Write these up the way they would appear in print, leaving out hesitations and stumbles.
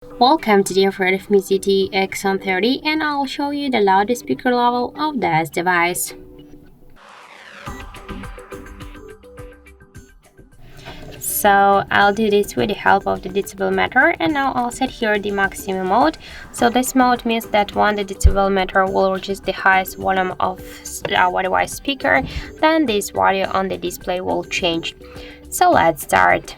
Welcome to the offer of me ZTE Axon 30, and I'll show you the loudest speaker level of this device. So I'll do this with the help of the decibel meter, and now I'll set here the maximum mode. So this mode means that when the decibel meter will reach the highest volume of our device speaker, then this value on the display will change. So let's start.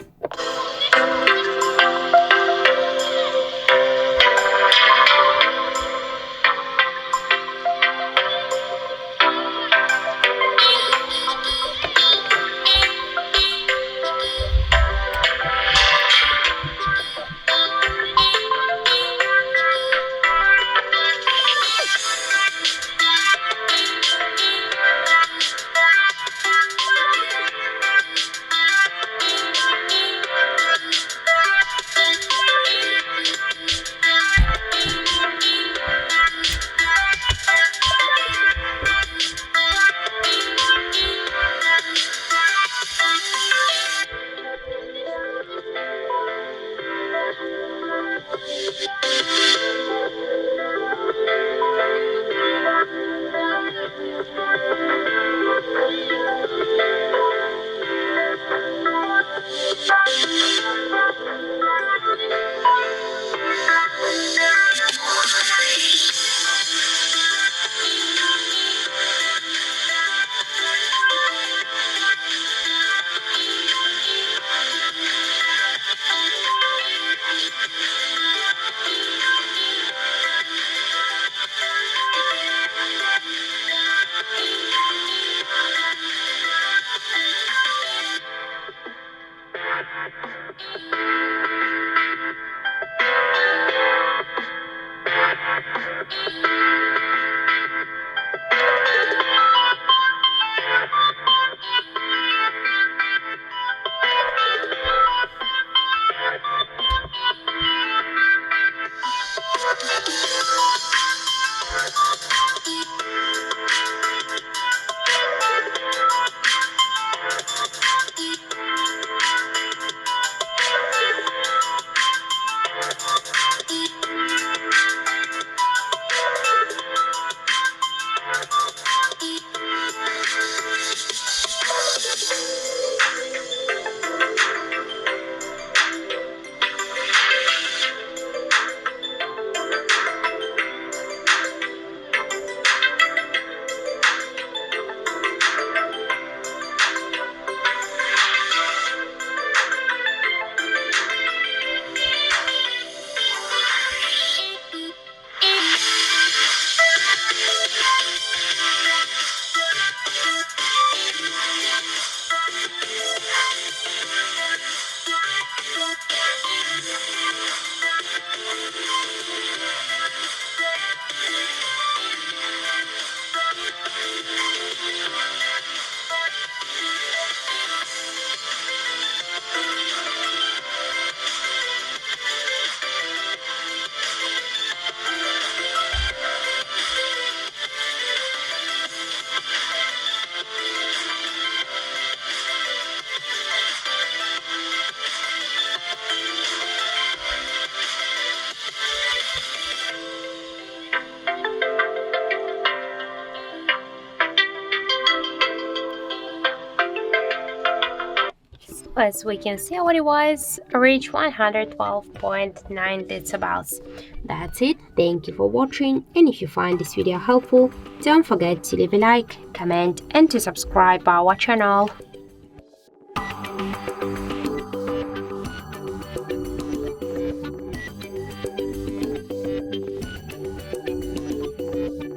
As we can see, our device reached 112.9 decibels. That's it. Thank you for watching, and if you find this video helpful, don't forget to leave a like, comment, and to subscribe our channel.